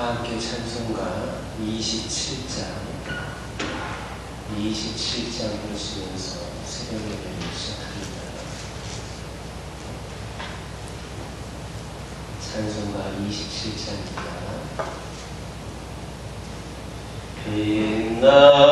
함께 찬송가 27장 보시면서 새벽 예배를 시작합니다. 찬송가 27장입니다. 빛나고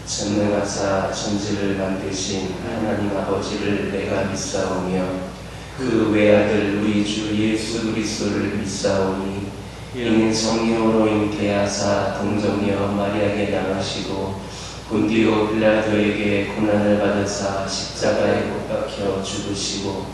전능하사 천지를 만드신 하나님 아버지를 내가 믿사오며 그 외아들 우리 주 예수 그리스도를 믿사오니 이는 성령으로 잉태하사 동정녀 마리아에게 나가시고 본디오 빌라도에게 고난을 받으사 십자가에 못 박혀 죽으시고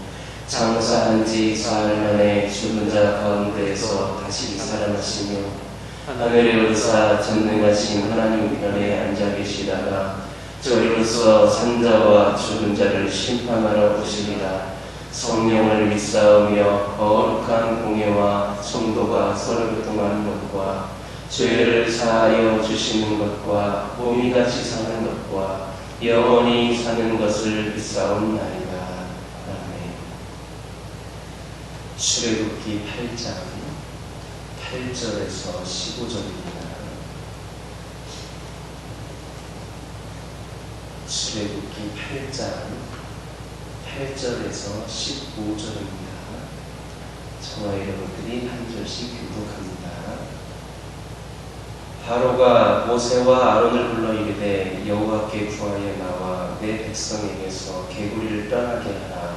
장사한 지 사흘 만에 죽은 자 가운데에서 다시 살아나시며 하늘에 오르사 전능하신 하나님 우편에 앉아 계시다가 저리로서 산자와 죽은 자를 심판하러 오시리라. 성령을 믿사오며 거룩한 공예와 성도가 서로 교통하는 것과 죄를 사하여 주시는 것과 몸이같이 사는 것과 영원히 사는 것을 믿사옵나이다. 아멘. 출애굽기 8장 8절에서 15절입니다. 출애굽기 8장 8절에서 15절입니다. 저와 여러분들이 한 절씩 교독합니다. 바로가 모세와 아론을 불러 이르되 여호와께 구하여 나와 내 백성에게서 개구리를 떠나게 하라.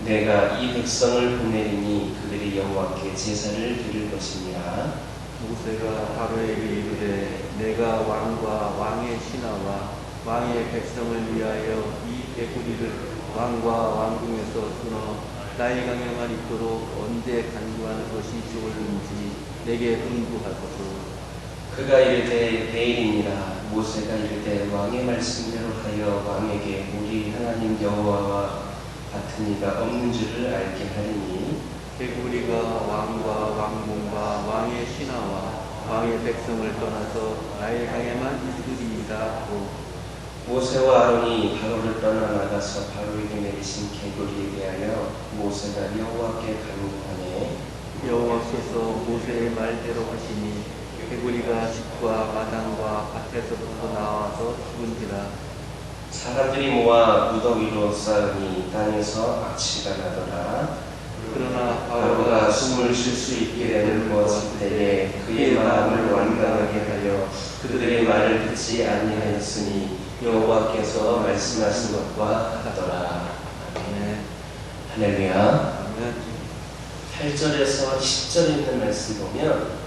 내가 이 백성을 보내리니 그들이 여호와께 제사를 드릴 것이니라. 모세가 바로에게 이르되 내가 왕과 왕의 신하와 왕의 백성을 위하여 이 개구리를 왕과 왕궁에서 끊어 나일강에만 있도록 언제 간구하는 것이 좋을는지 내게 분부하소서. 그가 이르되 내일이니라. 모세가 이르되 왕의 말씀대로 하여 왕에게 우리 하나님 여호와와 같은 이가 없는 줄을 알게 하리니 개구리가 왕과 왕궁과 왕의 신하와 왕의 백성을 떠나서 나일강에만 있으리이다 하고 모세와 아론이 바로를 떠나 나가서 바로에게 내리신 개구리에 대하여 모세가 여호와께 간구하매 여호와께서 모세의 말대로 하시니 개구리가 집과 마당과 밭에서부터 나와서 죽은지라. 사람들이 모아 무더기로 싸우니 땅에서 악취가 나더라. 그러나 바로가 숨을 쉴 수 있게 되는 무엇일 때에 그의 마음을 완강하게 하여 그들의 말을 듣지 아니하였으니 여호와께서 말씀하신 것과 같더라. 아멘. 할렐루야. 아멘. 8절에서 10절에 있는 말씀 보면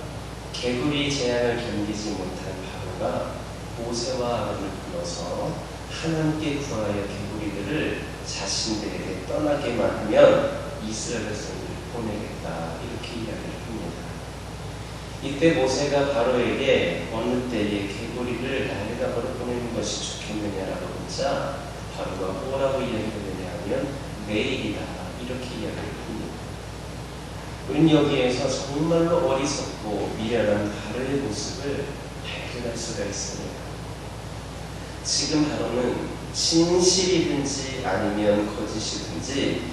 개구리 재앙을 견디지 못한 바로가 모세와 아론을 불러서 하나님께 구하여 개구리들을 자신들에게 떠나게만 하면 이스라엘 백성들을 보내겠다, 이렇게 이야기를 합니다. 이때 모세가 바로에게 어느 때에 개구리를 나일강으로 보내는 것이 좋겠느냐라고 묻자 바로가 뭐라고 이야기했느냐 하면 내일이다, 이렇게 이야기를 합니다. 우리는 여기에서 정말로 어리석고 미련한 바로의 모습을 발견할 수가 있습니다. 지금 바로는 진실이든지 아니면 거짓이든지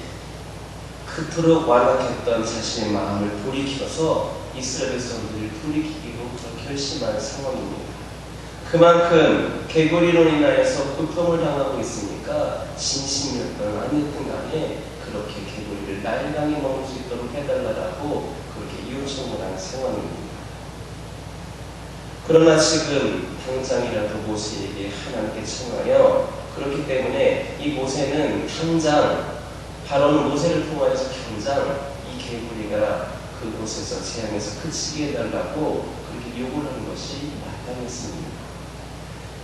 그토록 완악했던 자신의 마음을 돌이켜서 이스라엘 백성들을 돌이키기로 결심한 상황입니다. 그만큼 개구리로 인하여서 고통을 당하고 있으니까 진심이었던 아니었던 간에 그렇게 개구리를 나일강에 머물 수 있도록 해달라고 그렇게 요청을 한 상황입니다. 그러나 지금 당장이라도 모세에게 하나님께 청하여 그렇기 때문에 이 모세는 당장 바로는 모세를 통하여서 당장 이 개구리가 그곳에서 재앙에서 그치게 해달라고 그렇게 요구를 하는 것이 마땅했습니다.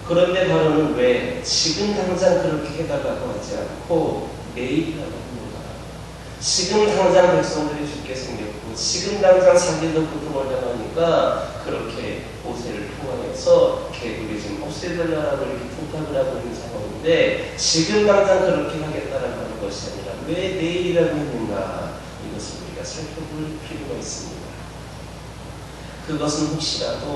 그런데 바로는 왜 지금 당장 그렇게 해달라고 하지 않고 내일이라고 합니다. 지금 당장 백성들이 죽게 생겼고 지금 당장 자기도 고통을 당하니까 그렇게 모세를 통하여서 개구리 좀 없애달라고 이렇게 부탁을 하고 있는 상황인데 지금 당장 그렇게 하겠다라고 하는 것이 아니라 왜 내일이라고 했는가, 이것을 우리가 살펴볼 필요가 있습니다. 그것은 혹시라도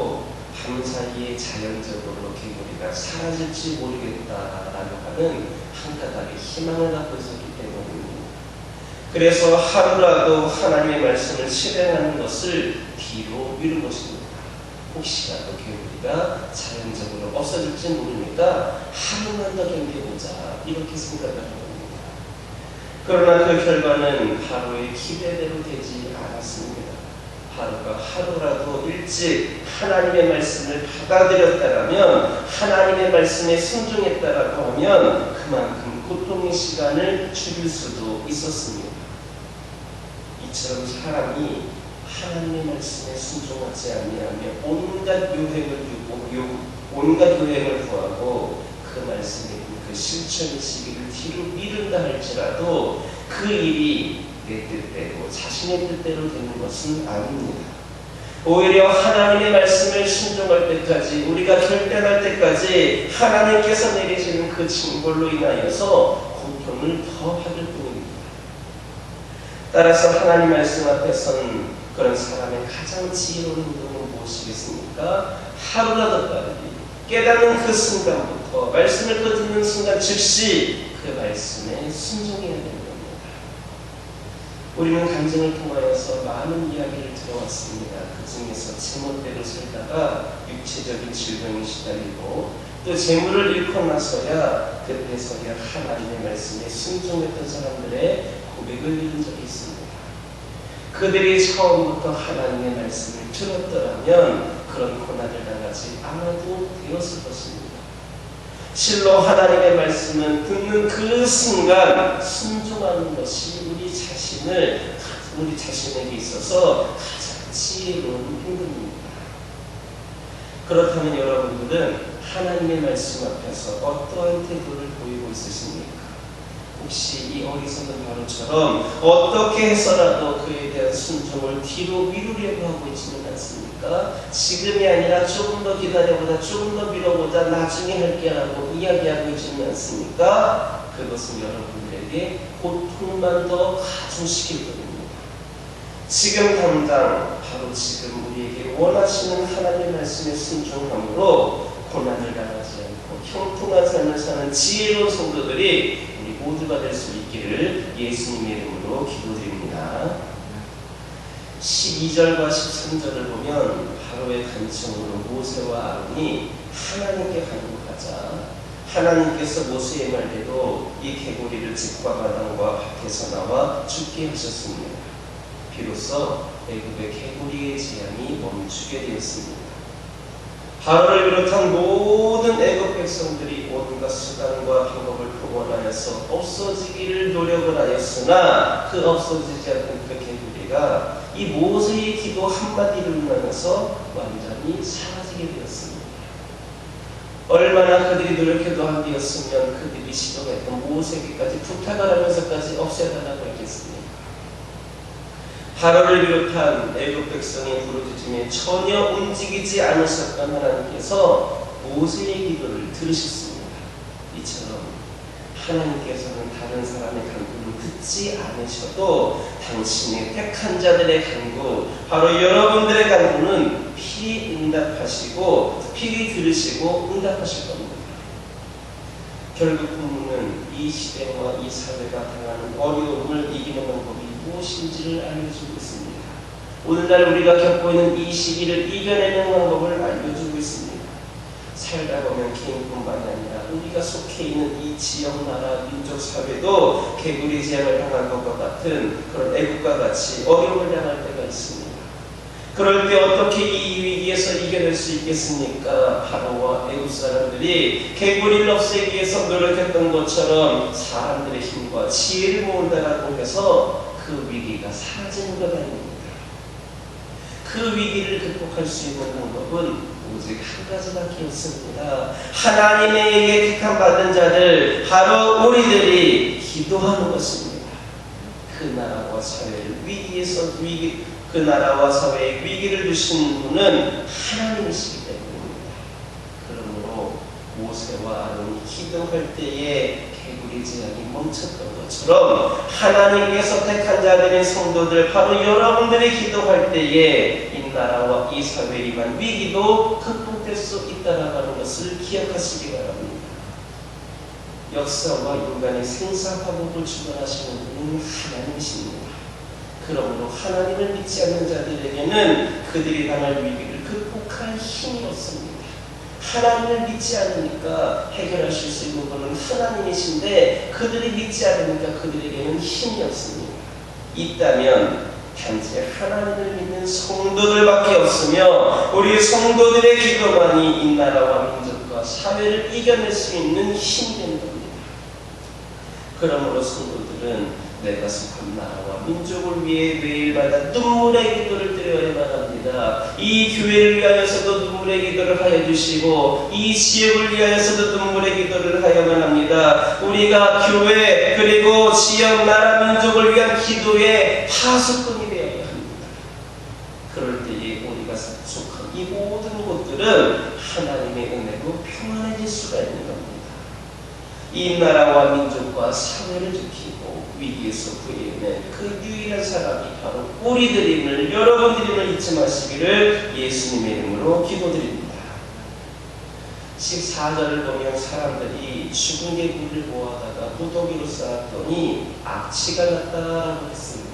밤사이에 자연적으로 개구리가 사라질지 모르겠다라고 하는 한 가닥의 희망을 갖고 있었기 때문입니다. 그래서 하루라도 하나님의 말씀을 실행하는 것을 뒤로 미룬 것입니다. 혹시라도 개구리가 자연적으로 없어질지 모르니까 하루만 더 견뎌보자, 이렇게 생각을 합니다. 그러나 그 결과는 바로의 기대대로 되지 않았습니다. 바로가 하루라도 일찍 하나님의 말씀을 받아들였다라면, 하나님의 말씀에 순종했다라고 하면 그만큼 고통의 시간을 줄일 수도 있었습니다. 이처럼 사람이 하나님의 말씀에 순종하지 아니하며 온갖 유행을 구하고 그 말씀에 그 실천의 시기를 뒤로 미룬다 할지라도 그 일이 내 뜻대로 자신의 뜻대로 되는 것은 아닙니다. 오히려 하나님의 말씀을 순종할 때까지, 우리가 결단할 때까지 하나님께서 내리시는 그 징벌로 인하여서 고통을 더 받을 뿐입니다. 따라서 하나님 말씀 앞에서는 그런 사람의 가장 지혜로운 행동은 무엇이겠습니까? 하루라도 빠르게 깨닫는 그 순간부터, 말씀을 듣는 순간 즉시 그 말씀에 순종해야 되는 겁니다. 우리는 간증을 통하여서 많은 이야기를 들어왔습니다. 그 중에서 제멋대로 살다가 육체적인 질병에 시달리고 또 재물을 잃고 나서야 그때서야 하나님의 말씀에 순종했던 사람들의 고백을 들은 적이 있습니다. 그들이 처음부터 하나님의 말씀을 들었더라면 그런 고난을 당하지 않아도 되었을 것입니다. 실로 하나님의 말씀은 듣는 그 순간 순종하는 것이 우리 자신에게 있어서 가장 지혜로운 행동입니다. 그렇다면 여러분들은 하나님의 말씀 앞에서 어떠한 태도를 보이고 있으십니까? 혹시 이 어리석은 바로처럼 어떻게 해서라도 그에 대한 순종을 뒤로 미루려고 하고 있지는 않습니까? 지금이 아니라 조금 더 기다려보자, 조금 더 미뤄보자, 나중에 할게라고 이야기하고 있지는 않습니까? 그것은 여러분들에게 고통만 더 가중시킬 겁니다. 지금 당장 바로 지금 우리에게 원하시는 하나님의 말씀에 순종함으로 고난을 당하지 않고 형통한 삶을 사는 지혜로운 성도들이 우리 모두가 될 수 있기를 예수님의 이름으로 기도드립니다. 12절과 13절을 보면 바로의 간청으로 모세와 아론이 하나님께 간구하자 하나님께서 모세의 말대로 이 개구리를 집과 마당과 밭에서 나와 죽게 하셨습니다. 비로소 애굽의 개구리의 재앙이 멈추게 되었습니다. 바로를 비롯한 모든 애굽 백성들이 온갖 수단과 방법을 동원하여서 없어지기를 노력을 하였으나 그 없어지지 않는 그 개구리가 이 모세의 기도 한마디를 인하여서 완전히 사라지게 되었습니다. 얼마나 그들이 노력해도 안 되었으면 그들이 시도했던 모세에게까지 부탁을 하면서까지 없애달라고 했겠습니까? 바로를 비롯한 애굽 백성의 부르짖음에 전혀 움직이지 않으셨던 하나님께서 모세의 기도를 들으셨습니다. 이처럼 하나님께서는 다른 사람의 간구를 듣지 않으셔도 당신의 택한 자들의 간구, 바로 여러분들의 간구는 필히 응답하시고 필히 들으시고 응답하실 겁니다. 결국 부모는 이 시대와 이 사회가 당하는 어려움을 이기는 방법이 무엇인지를 알려주고 있습니다. 오늘날 우리가 겪고 있는 이 시기를 이겨내는 방법을 알려주고 있습니다. 살다 보면 개인뿐만이 아니라 우리가 속해 있는 이 지역, 나라, 민족, 사회도 개구리 재앙을 당한 것과 같은 그런 애국과 같이 어려움을 당할 때가 있습니다. 그럴 때 어떻게 이 위기에서 이겨낼 수 있겠습니까? 바로와 애국 사람들이 개구리를 없애기 위해서 노력했던 것처럼 사람들의 힘과 지혜를 모은다라고 해서 그 위기가 사라지는 것 아닙니다. 그 위기를 극복할 수 있는 방법은 오직 한 가지밖에 없습니다. 하나님에게 택함 받은 자들, 바로 우리들이 기도하는 것입니다. 그 나라와 사회를 그 나라와 사회에 위기를 주신 분은 하나님이시기 때문입니다. 그러므로 모세와 아론이 기도할 때에 개구리 재앙이 멈췄던 것처럼 하나님께서 택한 자들인 성도들, 바로 여러분들이 기도할 때에 이 나라와 이 사회에 임한 위기도 극복될 수 있다는 것을 기억하시기 바랍니다. 역사와 인간의 생사화복을 주관하시는 분은 하나님이십니다. 그러므로 하나님을 믿지 않는 자들에게는 그들이 당할 위기를 극복할 힘이 없습니다. 하나님을 믿지 않으니까 해결하실 수 있는 분은 하나님이신데 그들이 믿지 않으니까 그들에게는 힘이 없습니다. 있다면 단지 하나님을 믿는 성도들밖에 없으며 우리 성도들의 기도만이 이 나라와 민족과 사회를 이겨낼 수 있는 힘이 되는 겁니다. 그러므로 성도들은 내가 속한 나라와 민족을 위해 매일마다 눈물의 기도를 드려야만 합니다. 이 교회를 위하여서도 눈물의 기도를 하여 주시고 이 지역을 위하여서도 눈물의 기도를 하여만 합니다. 우리가 교회 그리고 지역, 나라, 민족을 위한 기도의 파수꾼이 되어야 합니다. 그럴 때에 우리가 속한 이 모든 곳들은 하나님의 은혜로 평안해질 수가 있는 겁니다. 이 나라와 민족과 사회를 지키고 위기에서 구해낸 그 유일한 사람이 바로 우리들임을, 여러분들임을 잊지 마시기를 예수님의 이름으로 기도드립니다. 14절을 보면 사람들이 죽은 개구리를 모아다가 무더기로 쌓았더니 악취가 났다라고 했습니다.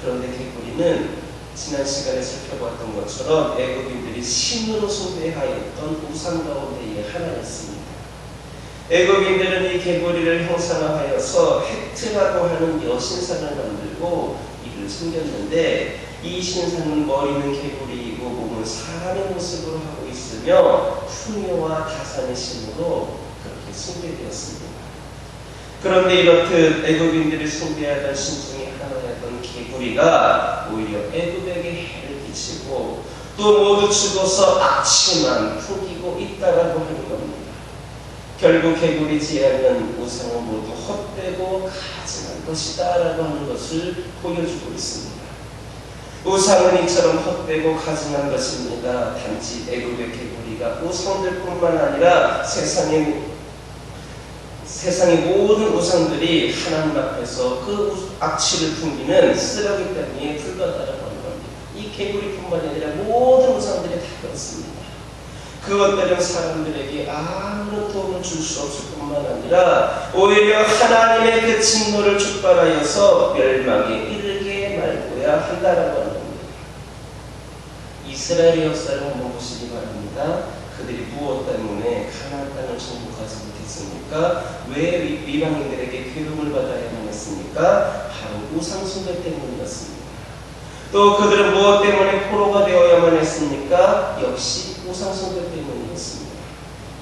그런데 개구리는 지난 시간에 살펴봤던 것처럼 애굽인들이 신으로 숭배하였던 우상 가운데의 하나였습니다. 애굽인들은 이 개구리를 형상화하여서 헤트라고 하는 여신상을 만들고 이를 숨겼는데, 이 신상은 머리는 개구리이고 몸은 사람의 모습으로 하고 있으며 풍요와 다산의 신으로 그렇게 숭배되었습니다. 그런데 이렇듯 애굽인들이 숭배하던 신 중에 하나였던 개구리가 오히려 애굽에게 해를 끼치고 또 모두 죽어서 악취만 풍기고 있다라고 하는 겁니다. 결국 개구리 제안은 우상은 모두 헛되고 가증한 것이다 라고 하는 것을 보여주고 있습니다. 우상은 이처럼 헛되고 가증한 것입니다. 단지 애굽의 개구리가 우상들뿐만 아니라 세상의 모든 우상들이 하나님 앞에서 그 악취를 풍기는 쓰레기 때문에 불과하다고 하는 겁니다. 이 개구리뿐만 아니라 모든 우상들이 다 그렇습니다. 그것들은 사람들에게 아무런 도움을 줄 수 없을 뿐만 아니라 오히려 하나님의 그 진노를 촉발하여서 멸망에 이르게 말고야 한다라고 하는 겁니다. 이스라엘의 역사를 한번 보시기 바랍니다. 그들이 무엇 때문에 가나안 땅을 정복하지 못했습니까? 왜 이방인들에게 괴로움을 받아야만 했습니까? 바로 우상 숭배 때문이었습니다. 또 그들은 무엇 때문에 포로가 되어야만 했습니까? 역시 우상 숭배 때문이었습니다.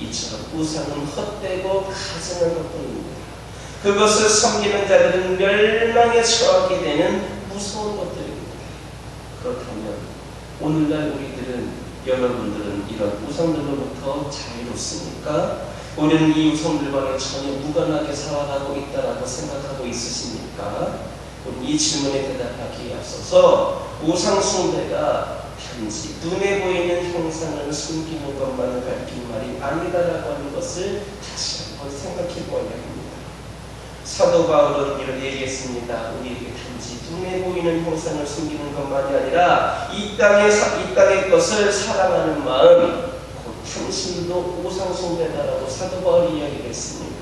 이처럼 우상은 헛되고 가증한 것뿐입니다. 그것을 섬기는 자들은 멸망에 처하게 되는 무서운 것들입니다. 그렇다면 오늘날 여러분들은 이런 우상들로부터 자유롭습니까? 우리는 이 우상들과는 전혀 무관하게 살아가고 있다라고 생각하고 있으십니까? 이 질문에 대답하기에 앞서서 우상 숭배가 단지 눈에 보이는 형상을 숨기는 것만을 밝힌 말이 아니다라고 하는 것을 다시 한번 생각해 보아야 합니다. 사도 바울은 이런 얘기했습니다. 우리에게 단지 눈에 보이는 형상을 숨기는 것만이 아니라 이 땅의 것을 사랑하는 마음, 곧 당신도 우상 숭배다라고 사도 바울이 이야기했습니다.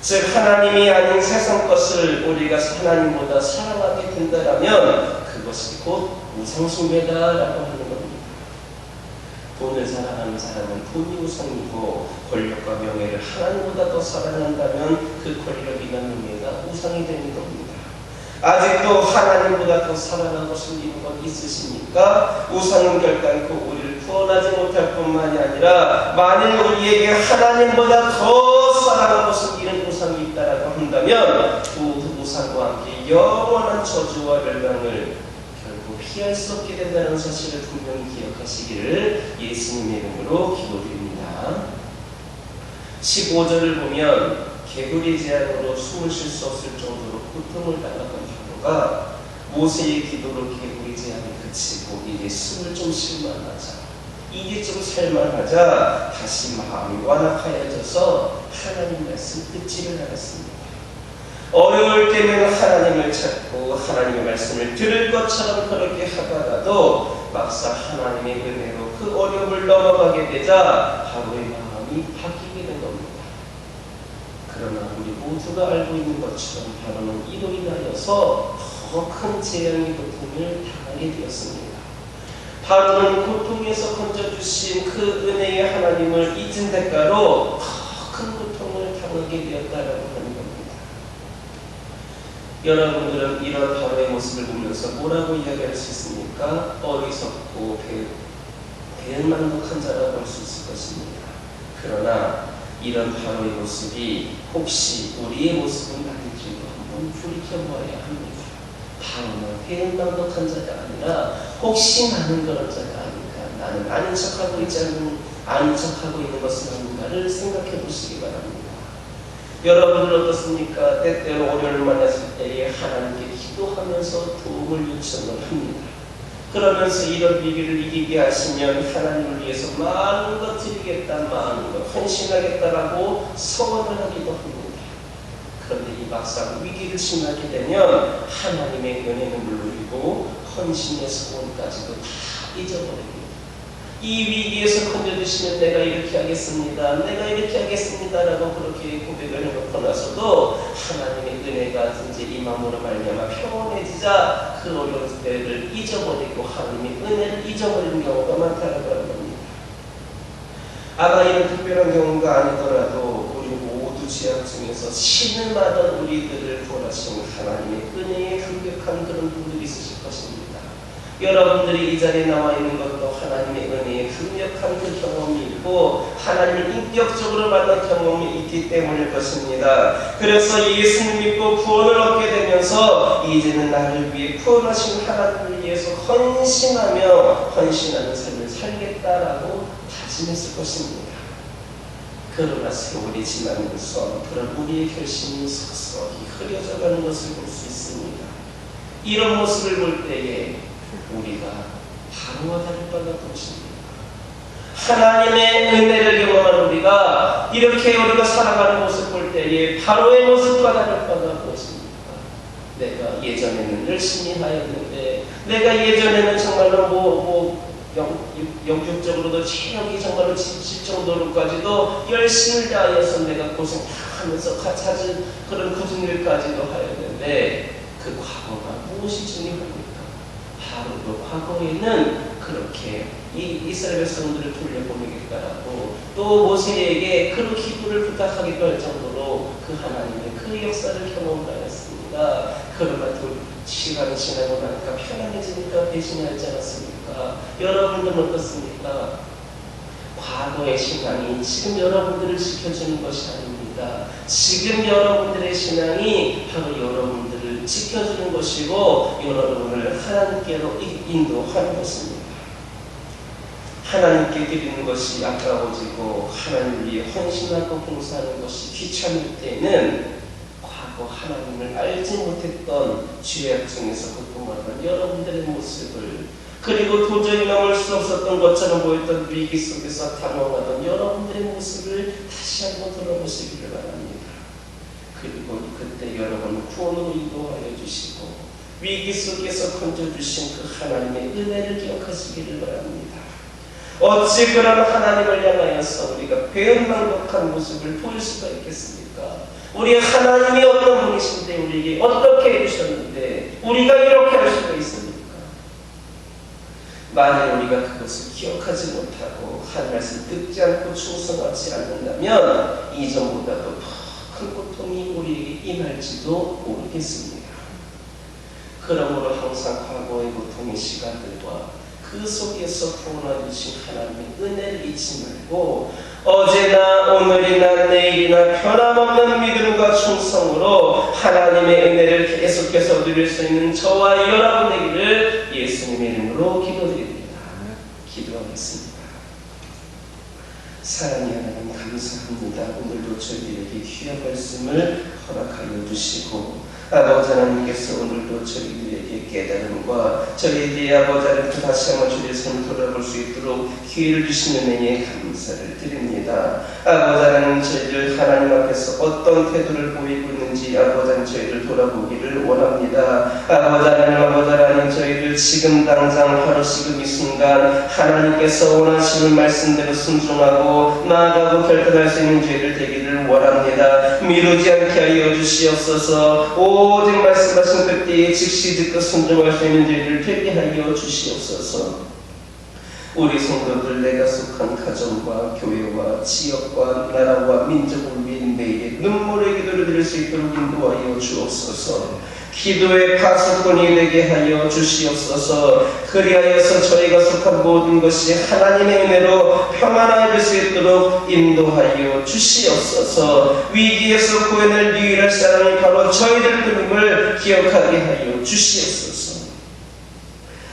즉 하나님이 아닌 세상 것을 우리가 하나님보다 사랑하게 된다라면 그것이 곧 우상 숭배다라고 하는 겁니다. 돈을 사랑하는 사람은 돈이 우상이고 권력과 명예를 하나님보다 더 사랑한다면 그 권력이나 명예가 우상이 되는 겁니다. 아직도 하나님보다 더 사랑하고 숨기는 것 있으십니까? 우상은 결단코 우리를 구원하지 못할 뿐만이 아니라 만일 우리에게 하나님보다 더 사랑하고 숨기는 우상이 있다라고 한다면 그 우상과 함께 영원한 저주와 멸망을 결국 피할 수 없게 된다는 사실을 분명히 기억하시기를 예수님의 이름으로 기도드립니다. 15절을 보면 개구리 제안으로 숨을 쉴 수 없을 정도로 고통을 당했던 바로가 모세의 기도로 개구리 제안이 그치고 이제 숨을 좀 쉴만하자, 이제 좀 살만하자 다시 마음이 완악하여져서 하나님 말씀 듣지를 않았습니다. 어려울 때는 하나님을 찾고 하나님의 말씀을 들을 것처럼 그렇게 하다가도 막상 하나님의 은혜로 그 어려움을 넘어가게 되자 바로의 마음이 바뀌게 된 겁니다. 그러나 우리 모두가 알고 있는 것처럼 바로는 이로 인하여서 더 큰 재앙의 고통을 당하게 되었습니다. 바로는 고통에서 건져주신 그 은혜의 하나님을 잊은 대가로 더 큰 고통을 당하게 되었다라고 하는 겁니다. 여러분들은 이런 바로의 모습을 보면서 뭐라고 이야기할 수 있습니까? 어리석고 배은망덕한 자라고 할 수 있을 것입니다. 그러나 이런 바로의 모습이 혹시 우리의 모습은 아닌지도 한번 돌이켜보아야 합니다. 바로는 배은망덕한 자가 아니라 혹시 나는 그런 자가 아닌가, 나는 아는 척하고 있는 것은 아닌가를 생각해 보시기 바랍니다. 여러분들 어떻습니까? 때때로 어려움을 만났을 때에 하나님께 기도하면서 도움을 요청을 합니다. 그러면서 이런 위기를 이기게 하시면 하나님을 위해서 많은 것 드리겠다, 많은 것 헌신하겠다라고 소원을 하기도 합니다. 그런데 이 막상 위기를 지나게 되면 하나님의 은혜는 물론이고 헌신의 소원까지도 다 잊어버립니다. 이 위기에서 건져주시면 내가 이렇게 하겠습니다. 내가 이렇게 하겠습니다라고 그렇게 고백을 해놓고 나서도 하나님의 은혜가 이제 임함으로 말미암아 평온해지자 그 어려운 때를 잊어버리고 하나님의 은혜를 잊어버리는 경우가 많다라고 합니다. 아마 이런 특별한 경우가 아니더라도 우리 모두 죄악 중에서 신음하던 우리들을 구원하시는 하나님의 은혜에 감격한 그런 분들이 있으실 것입니다. 여러분들이 이 자리에 나와 있는 것도 하나님의 은혜에 감격한 그 경험이 있고 하나님을 인격적으로 만난 경험이 있기 때문일 것입니다. 그래서 예수님 믿고 구원을 얻게 되면서 이제는 나를 위해 구원하신 하나님을 위해서 헌신하는 삶을 살겠다라고 다짐했을 것입니다. 그러나 세월이 지나면서 그런 우리의 결심이 서서히 흐려져가는 것을 볼 수 있습니다. 이런 모습을 볼 때에 우리가 바로와 다를 바가 무엇입니까? 하나님의 은혜를 경험한 우리가 이렇게 우리가 살아가는 모습 볼 때에 바로의 모습과 다를 바가 무엇입니까? 내가 예전에는 열심히 하였는데 내가 예전에는 정말로 영적으로도 체력이 정말로 지칠 정도로까지도 열심을 다하여서 내가 고생 다 하면서 찾은 그런 굳은 일까지도 하였는데 그 과거가 무엇이 중요합니까? 바로도 과거에는 그렇게 이 이스라엘 백성들을 돌려보내겠다라고 또 모세에게 그런 기도를 부탁하기도 할 정도로 그 하나님의 그 역사를 경험하였습니다. 그러나 또 시간이 지나고 나니까 편안해지니까 배신하지 않았습니까? 여러분들은 어떻습니까? 과거의 신앙이 지금 여러분들을 지켜주는 것이 아닙니다. 지금 여러분들의 신앙이 바로 여러분들을 지켜주는 것이고 여러분을 하나님께로 인도하는 것입니다. 하나님께 드리는 것이 아까워지고 하나님을 위해 헌신하고 봉사하는 것이 귀찮을 때는 과거 하나님을 알지 못했던 죄악 중에서 고통하던 여러분들의 모습을 그리고 도저히 넘을 수 없었던 것처럼 보였던 위기 속에서 당황하던 여러분들의 모습을 다시 한번 돌아보시기를 바랍니다. 그리고 그때 여러분 구원으로 인도하여 주시고 위기 속에서 건져주신 그 하나님의 은혜를 기억하시기를 바랍니다. 어찌 그런 하나님을 향하여서 우리가 배은망덕한 모습을 보일 수가 있겠습니까? 우리 하나님이 어떤 분이신데 우리에게 어떻게 해주셨는데 우리가 이렇게 할 수가 있습니까? 만약 우리가 그것을 기억하지 못하고 한 말씀 듣지 않고 충성하지 않는다면 이전보다도 더 큰 고통이 우리에게 임할지도 모르겠습니다. 그러므로 항상 과거의 고통의 시간들과 그 속에서 구원해 주신 하나님의 은혜를 잊지 말고 어제나 오늘이나 내일이나 변함없는 믿음과 충성으로 하나님의 은혜를 계속해서 누릴 수 있는 저와 여러분 되기를 예수님의 이름으로 기도드립니다. 기도하겠습니다. 사랑의 하나님 감사합니다. 오늘도 저희들에게 귀한 말씀을 허락하여 주시고 아버지 하나님께서 오늘도 저희들에게 깨달음과 저희들의 아버지 하나님께 다시 한번 주의 삶을 돌아볼 수 있도록 기회를 주시는 은혜에 감사를 드립니다. 아버지 하나님 저희들 하나님 앞에서 어떤 태도를 보이고 있는지 아버지 하나님 저희를 돌아보기를 원합니다. 아버지 하나님 저희들 지금 당장 바로 지금 이 순간 하나님께서 원하시는 말씀대로 순종하고 나아가고 결단할 수 있는 저희들 되기를 원합니다. 미루지 않게 하여 주시옵소서. 오직 말씀하신 그때에 즉시 듣고 순종할 수 있는 저희를 되게 하여 주시옵소서. 우리 성도들 내가 속한 가정과 교회와 지역과 나라와 민족을 위해 매일 눈물의 기도를 드릴 수 있도록 인도하여 주옵소서. 기도의 파수꾼이 되게 하여 주시옵소서. 그리하여서 저희가 속한 모든 것이 하나님의 은혜로 평안해질 수 있도록 인도하여 주시옵소서. 위기에서 구해낼 유일한 사람이 바로 저희들 뿐임을 기억하게 하여 주시옵소서.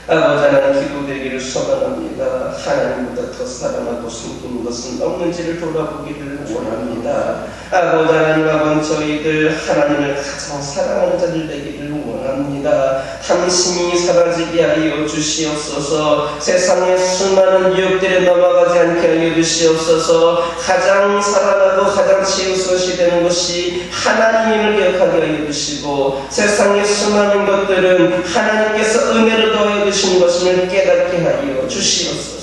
아버지 하나님 기도되기를 소망합니다. 하나님보다 더 사랑하고 숨기는 것은 없는지를 돌아보기를 원합니다. 아버지 하나님 아버지 저희들 하나님을 가장 사랑하는 자들 되기를 원합니다. 탐심이 사라지게 하여 주시옵소서. 세상의 수많은 유혹들에 넘어가지 않게 하여 주시옵소서. 가장 사랑하고 가장 치우소시 되는 것이 하나님임을 기억하게 하여 주시고 세상의 수많은 것들은 하나님께서 은혜를 더하여 주신 것임을 깨닫게 하여 주시옵소서.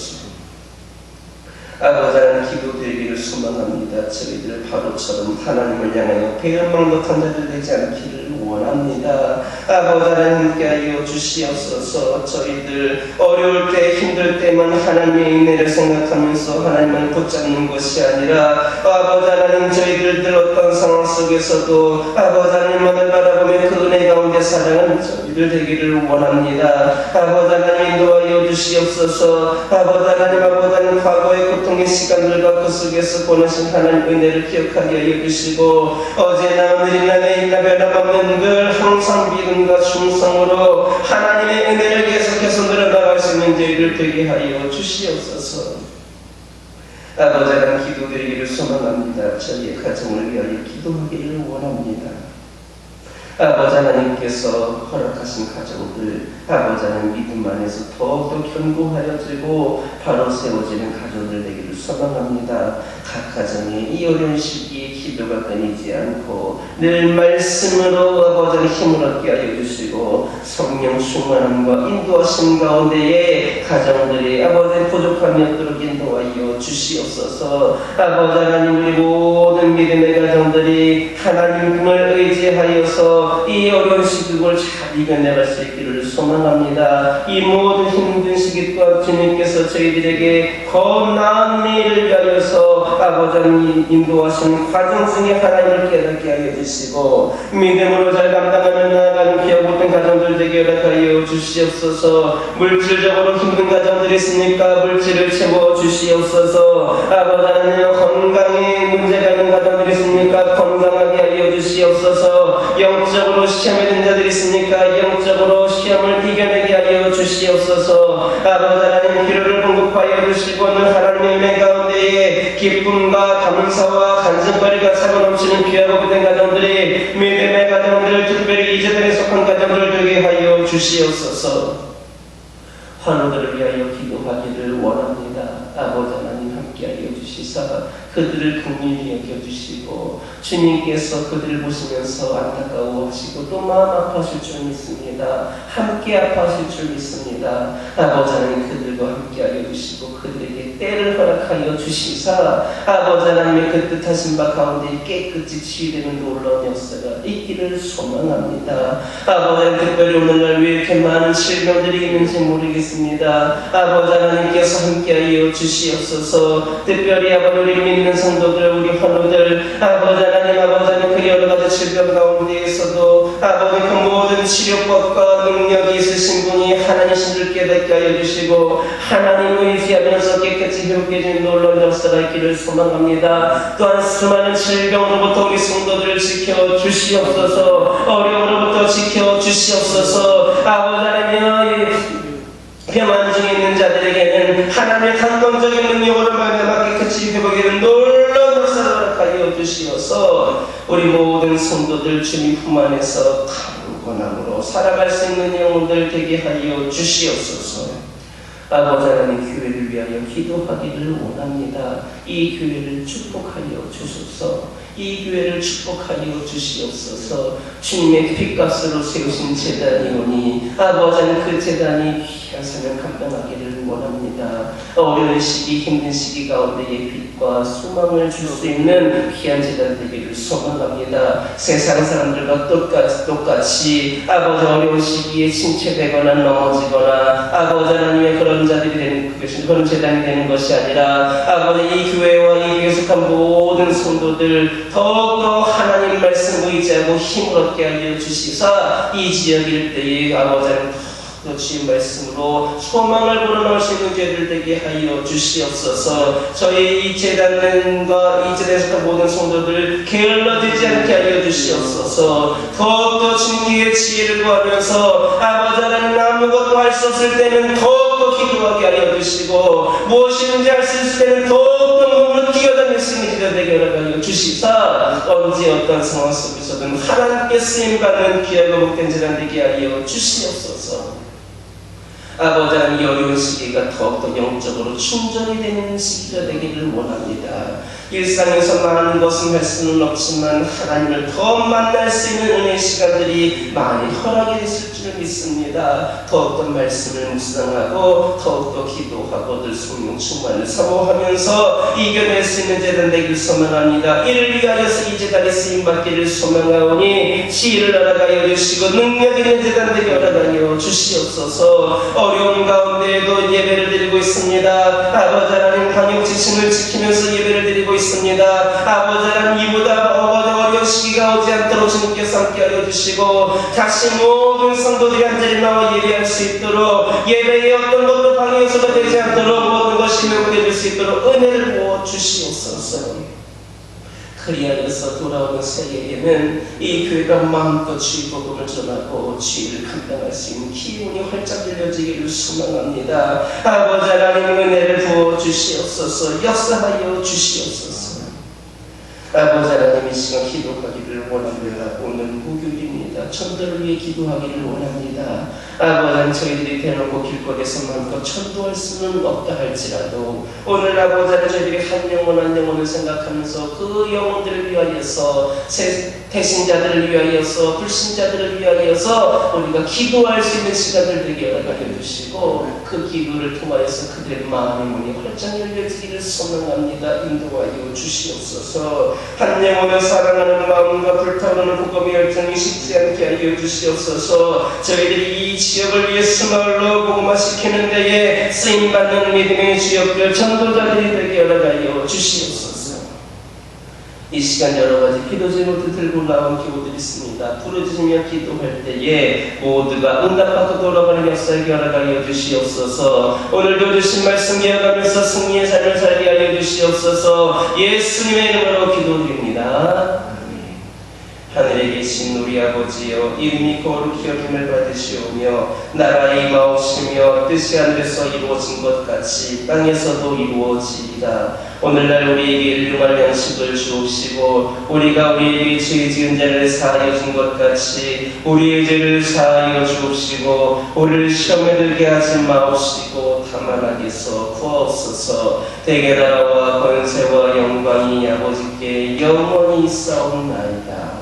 아버지 하나님 기도드리기를 소망합니다. 저희들 바로처럼 하나님을 향하여 배은망덕한 자들 되지 않기를 원합니다. 아버지 하나님 함께하여 주시옵소서. 저희들 어려울 때 힘들 때만 하나님의 은혜를 생각하면서 하나님을 붙잡는 것이 아니라 아버지 하나님 저희들 늘 어떤 상황 속에서도 아버지 하나님만을 바라보며 그 은혜 가운데 살아가는 저희들 되기를 원합니다. 아버지 하나님 인도하여 주시옵소서. 아버지 하나님 아버지 하나님 과거의 고통의 시간들과 그 속에서 보내신 하나님 은혜를 기억하게 하여 주시고 어제나 오늘이나 내일이나 변함없는 늘 항상 믿음과 충성으로 하나님의 은혜를 계속해서 늘어나갈 수 있는 저희들 되게 하여 주시옵소서. 아버지 하나님 기도드리기를 소망합니다. 저희의 가정을 위하여 기도하기를 원합니다. 아버지 하나님께서 허락하신 가정들 아버지 하나님 믿음 안에서 더욱더 견고하여지고 바로 세워지는 가정들 되기를 소망합니다. 각 가정에 이 어려운 시기에 기도가 끊이지 않고 늘 말씀으로 아버지 하나님 힘을 얻게 하여 주시고 성령 충만함과 인도하심 가운데에 가정들이 아버지 하나님 부족함이 없도록 인도하여 주시옵소서. 아버지 하나님 우리 모든 믿음의 가정들이 하나님을 의지하여서 이 어려운 시국을 잘 이겨내갈 수 있기를 소망합니다. 이 모든 힘든 시기 또한 주님께서 저희들에게 더 나은 내일을 위하여서 아버지 하나님 인도하시는 과정 중에 하나님을 깨닫게 하여 주시고 믿음으로 잘 감당하며 나아가는 기억 못한 가정들 되게 허락하여 주시옵소서. 물질적으로 힘든 가정들이 있으니까 물질을 채워 주시옵소서. 아버지 하나님 건강에 문제가 있는 가정들이 있으니까 건강하게 하여 주시옵소서. 영적으로 시험에 든 자들이 있으니까 영적으로 시험을 이겨내게 하여 주시옵소서. 아버지 하나님 필요를 공급하여 주시고는 하나님의 은혜 가운데에 기쁨과 감사와 간증거리가 차고 넘치는 귀하고 그된 가정들이 믿음의 가정들 특별히 이 세대에 속한 가정들을 되게 하여 주시옵소서. 환우들을 위하여 기도하기를 원합니다. 아버지 하나님 함께하여 주시사 그들을 긍휼히 여겨주시고 주님께서 그들을 보시면서 안타까워하시고 또 마음 아파하실 줄 믿습니다. 함께 아파하실 줄 믿습니다. 아버지 하나님 그들과 함께하여 주시고 그들에게 때를 허락하여 주시사 아버지 하나님의 그 뜻하신 바 가운데 깨끗이 치유되는 놀라운 역사가 있기를 소망합니다. 아버지 하나님 특별히 오늘날 왜 이렇게 많은 질병들이 있는지 모르겠습니다. 아버지 하나님께서 함께하여 주시옵소서. 특별히 아버지 우리 믿는 성도들 우리 환우들 아버지 하나님 그 여러 가지 질병 가운데에서도 아버지 그 모든 치료법과 능력이 있으신 분이 하나님이신 줄 깨닫게 하여 주시고 하나님을 의지하면서 깨끗이 회복해진 놀라운 역사가 있기를 소망합니다. 또한 수많은 질병으로부터 우리 성도들을 지켜 주시옵소서. 어려움으로부터 지켜 주시옵소서. 아버지 하나님 병환 중에 있는 자들에게는 하나님의 감동적인 능력으로 말미암아 깨끗이 회복하는 놀라운 역사를 허락하여 주시어서 우리 모든 성도들 주님 품 안에서 강건함으로 살아갈 수 있는 영혼들 되게 하여 주시옵소서. 아버지 하나님 교회를 위하여 기도하기를 원합니다. 이 교회를 축복하여 주소서. 이 교회를 축복하여 주시옵소서. 주님의 핏값으로 세우신 제단이오니 아버지 하나님 그 제단이 귀한 사명 감당하기를 원합니다. 어려운 시기 힘든 시기 가운데의 빛과 소망을 줄 수 있는 귀한 제단 되기를 소망합니다. 세상 사람들과 똑같이 아버지 어려운 시기에 침체되거나 넘어지거나 아버지 하나님의 그런 자들이 되는 그런 제단이 되는 것이 아니라 아버지 이 교회와 이 교회에 속한 모든 성도들 더욱더 하나님 말씀 의지하고 힘을 얻게 하여 주시사 이 지역 일대에 아버지 하나님 또 주의 말씀으로 소망을 불어넣을 수 있는 죄들 되게 하여 주시옵소서. 저희 이 재단과 이 재단에 속한 모든 성도들 게을러지지 않게 하여 주시옵소서. 더욱더 진리의 지혜를 구하면서 아버지 하나님 아무것도 할 수 없을 때는 더욱더 기도하게 하여 주시고 무엇이든지 할 수 있을 때는 더욱더 몸으로 뛰어다닐 수 있는 기도 되게 하여 주시사 언제 어떤 상황 속에서든 하나님께 쓰임받는 귀하고 복된 재단 되게 하여 주시옵소서. 아버지 하나님 이 어려운 시기가 더욱더 영적으로 충전이 되는 시기가 되기를 원합니다. 일상에서 많은 것은 할 수는 없지만 하나님을 더 만날 수 있는 은혜의 시간들이 많이 허락이 됐을 줄 줄을 믿습니다. 더욱더 말씀을 묵상하고 더욱더 기도하고 늘 성령 충만을 사모하면서 이겨낼 수 있는 제단 되길 소망합니다. 이를 위하여서 이 제단이 쓰임받기를 소망하오니 지혜를 알아가여 주시고 능력 있는 제단 되게 알아가여 주시옵소서. 어려운 가운데에도 예배를 드리고 있습니다. 아버지 하나님 방역 지침을 지키면서 예배를 드리고 있습니다. 아버지 하나님 이보다 어려운 시기가 오지 않도록 주님께서 함께하여 주시고 다시 모든 성도들이 한자리 나와 예배할 수 있도록 예배의 어떤 것도 방해 요소가 되지 않도록 모든 것이 회복될 수 있도록 은혜를 부어 주시옵소서. 그리하여서 돌아오는 새해에는 이 교회가 마음껏 주의 복음을 전하고 주의를 감당할 수 있는 기운이 활짝 열려지기를 소망합니다. 아버지 하나님 은혜를 부어 주시옵소서. 역사하여 주시옵소서. 아버지 하나님 이 시간 기도하기를 원합니다. 오늘 목요일입니다. 천도를 위해 기도하기를 원합니다. 아버지 하나님 저희들이 대놓고 길거리에서 마음껏 천도할 수는 없다 할지라도 오늘 아버지 하나님 저희들이 한 영혼을 생각하면서 그 영혼들을 위하여서 태신자들을 위하여서 불신자들을 위하여서 우리가 기도할 수 있는 시간을 되게 허락하여 주시고 그 기도를 통하여서 그들의 마음의 문이 활짝 열려지기를 소망합니다. 인도하여 주시옵소서. 한 영혼을 사랑하는 마음과 불타오르는 복음의 열정이 식지 않게 하여 주시옵소서. 저희들이 이 지역을 위해 스마을로 복음화시키는 데에 쓰임받는 믿음의 주역들 전도자들이 되게 허락하여 주시옵소서. 이 시간 여러 가지 기도 제목들 들고 나온 기도들이 있습니다. 부르짖으며 기도할 때에 모두가 응답받고 돌아가는 역사에 허락하여 주시옵소서. 오늘도 주신 말씀 이어가면서 승리의 삶을 살게 하여 주시옵소서. 예수님의 이름으로 기도드립니다. 하늘에 계신 우리 아버지여 이름이 거룩히 여김을 받으시오며 나라의 임하옵시며 뜻이 하늘에서 이루어진 것 같이 땅에서도 이루어지이다. 오늘날 우리에게 일용할 양식을 주옵시고 우리가 우리에게 죄 지은 자를 사하여 준 것 같이 우리의 죄를 사하여 주옵시고 우리를 시험에 들게 하지 마옵시고 다만 악에서 구하옵소서. 대개 나라와 권세와 영광이 아버지께 영원히 있사옵나이다.